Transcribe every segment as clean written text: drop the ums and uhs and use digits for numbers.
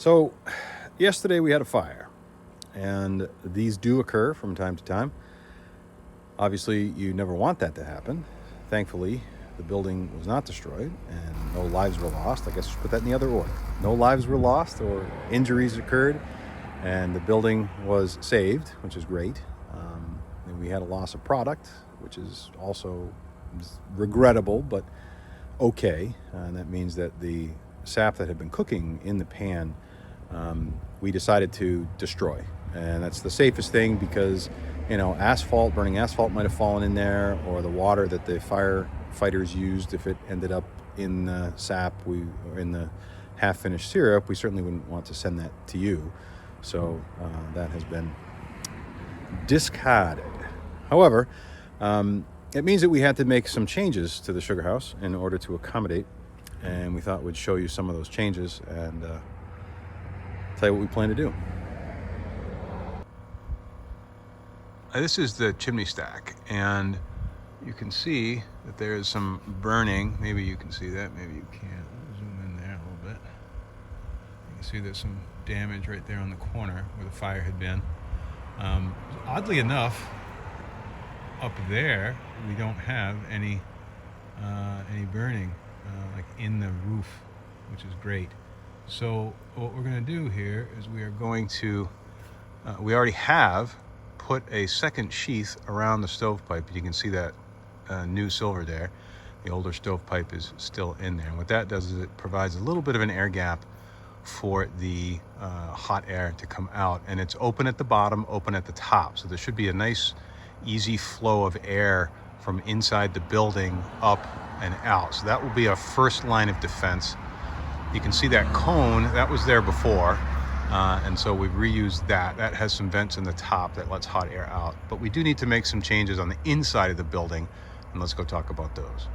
So, yesterday we had a fire, and these do occur from time to time. Obviously, you never want that to happen. Thankfully, the building was not destroyed and no lives were lost. I guess just put that in the other order. No lives were lost or injuries occurred, and the building was saved, which is great. And we had a loss of product, which is also regrettable, but okay. And that means that the sap that had been cooking in the pan, we decided to destroy. And that's the safest thing because, burning asphalt might have fallen in there, or the water that the firefighters used, if it ended up in the sap, or in the half-finished syrup, we certainly wouldn't want to send that to you. So that has been discarded. However, it means that we had to make some changes to the sugar house in order to accommodate, and we thought we'd show you some of those changes and tell you what we plan to do. This is the chimney stack, and you can see that there is some burning. Maybe you can see that, maybe you can't. Zoom in there a little bit. You can see there's some damage right there on the corner where the fire had been. Oddly enough, up there we don't have any burning like in the roof, which is great. So what we're going to do here is we are going to we already have put a second sheath around the stovepipe. You can see that new silver there. The older stovepipe is still in there, and what that does is it provides a little bit of an air gap for the hot air to come out, and it's open at the bottom, open at the top, so there should be a nice easy flow of air from inside the building up and out. So that will be our first line of defense. You can see that cone that was there before, and so we've reused that. That has some vents in the top that lets hot air out, but we do need to make some changes on the inside of the building, and let's go talk about those.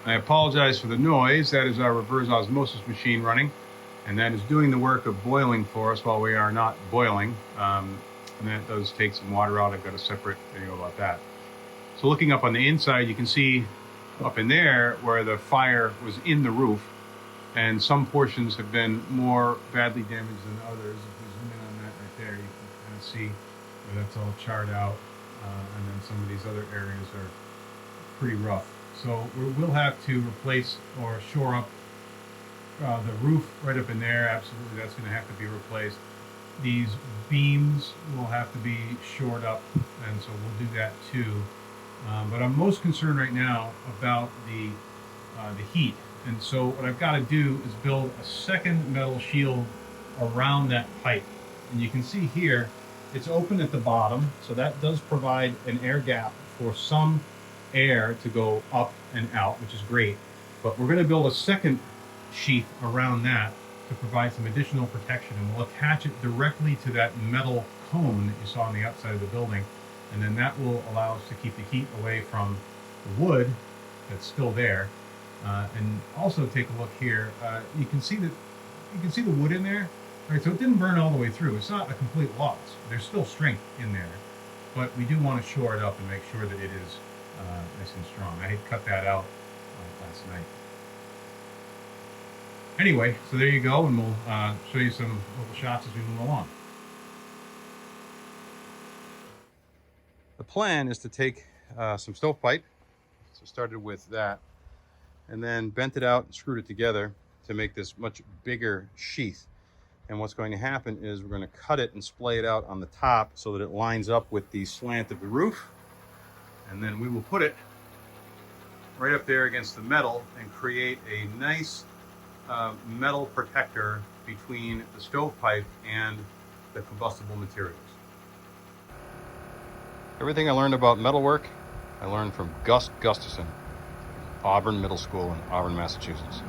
I apologize for the noise. That is our reverse osmosis machine running, and that is doing the work of boiling for us while we are not boiling. And that does take some water out. I've got a separate video about that. So looking up on the inside, you can see up in there where the fire was in the roof, and some portions have been more badly damaged than others. If we zoom in on that right there, you can kind of see where that's all charred out, and then some of these other areas are pretty rough. So we'll have to replace or shore up the roof right up in there. Absolutely, that's going to have to be replaced. These beams will have to be shored up, and so we'll do that too. But I'm most concerned right now about the heat, and so what I've got to do is build a second metal shield around that pipe. And you can see here, it's open at the bottom, so that does provide an air gap for some air to go up and out, which is great. But we're going to build a second sheath around that to provide some additional protection, and we'll attach it directly to that metal cone that you saw on the outside of the building, and then that will allow us to keep the heat away from the wood that's still there. And also take a look here. You can see the wood in there. Right, so it didn't burn all the way through. It's not a complete loss. There's still strength in there, but we do want to shore it up and make sure that it is nice and strong. I had cut that out last night. Anyway, so there you go, and we'll show you some little shots as we move along. The plan is to take some stovepipe, so started with that, and then bent it out and screwed it together to make this much bigger sheath. And what's going to happen is we're going to cut it and splay it out on the top so that it lines up with the slant of the roof, and then we will put it right up there against the metal and create a nice metal protector between the stovepipe and the combustible materials. Everything I learned about metalwork, I learned from Gus Gustafson, Auburn Middle School in Auburn, Massachusetts.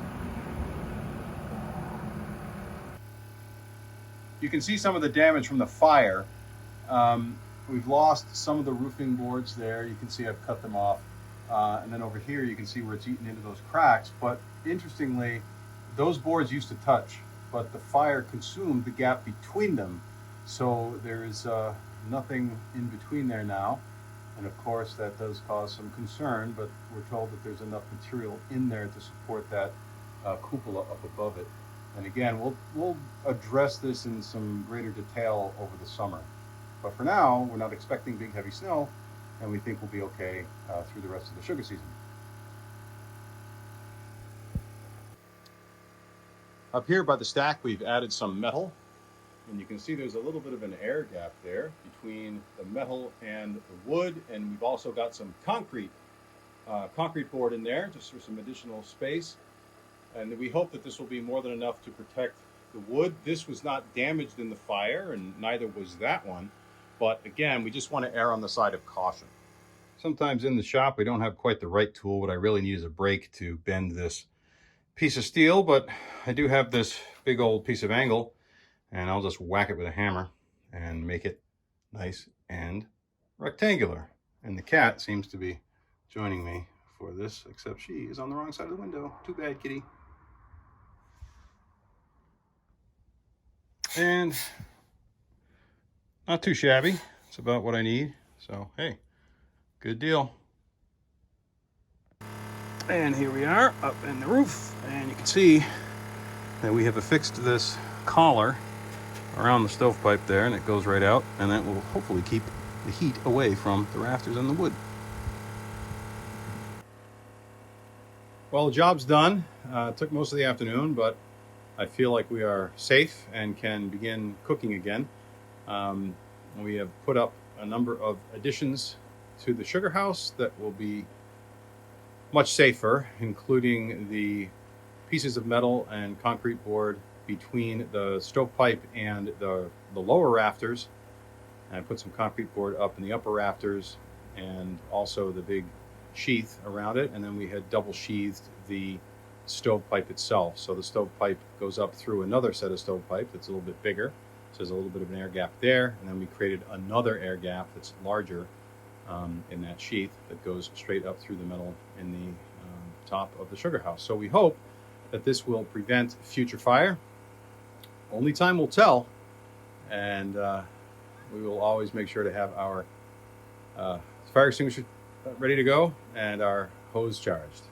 You can see some of the damage from the fire. We've lost some of the roofing boards there. You can see I've cut them off. And then over here you can see where it's eaten into those cracks. But interestingly, those boards used to touch, but the fire consumed the gap between them. So there is nothing in between there now. And of course that does cause some concern, but we're told that there's enough material in there to support that cupola up above it. And again, we'll address this in some greater detail over the summer. But for now, we're not expecting big heavy snow, and we think we'll be okay through the rest of the sugar season. Up here by the stack, we've added some metal, and you can see there's a little bit of an air gap there between the metal and the wood, and we've also got some concrete board in there just for some additional space. And we hope that this will be more than enough to protect the wood. This was not damaged in the fire, and neither was that one. But again, we just want to err on the side of caution. Sometimes in the shop, we don't have quite the right tool. What I really need is a brake to bend this piece of steel, but I do have this big old piece of angle, and I'll just whack it with a hammer and make it nice and rectangular. And the cat seems to be joining me for this, except she is on the wrong side of the window. Too bad, kitty. And not too shabby. It's about what I need. So, hey, good deal. And here we are up in the roof, and you can see that we have affixed this collar around the stovepipe there, and it goes right out, and that will hopefully keep the heat away from the rafters and the wood. Well, the job's done. It took most of the afternoon, but I feel like we are safe and can begin cooking again. We have put up a number of additions to the sugar house that will be much safer, including the pieces of metal and concrete board between the stovepipe and the lower rafters. And I put some concrete board up in the upper rafters and also the big sheath around it. And then we had double sheathed the stovepipe itself. So the stovepipe goes up through another set of stovepipe that's a little bit bigger. So there's a little bit of an air gap there. And then we created another air gap that's larger in that sheath that goes straight up through the metal in the top of the sugar house. So we hope that this will prevent future fire. Only time will tell, and we will always make sure to have our fire extinguisher ready to go and our hose charged.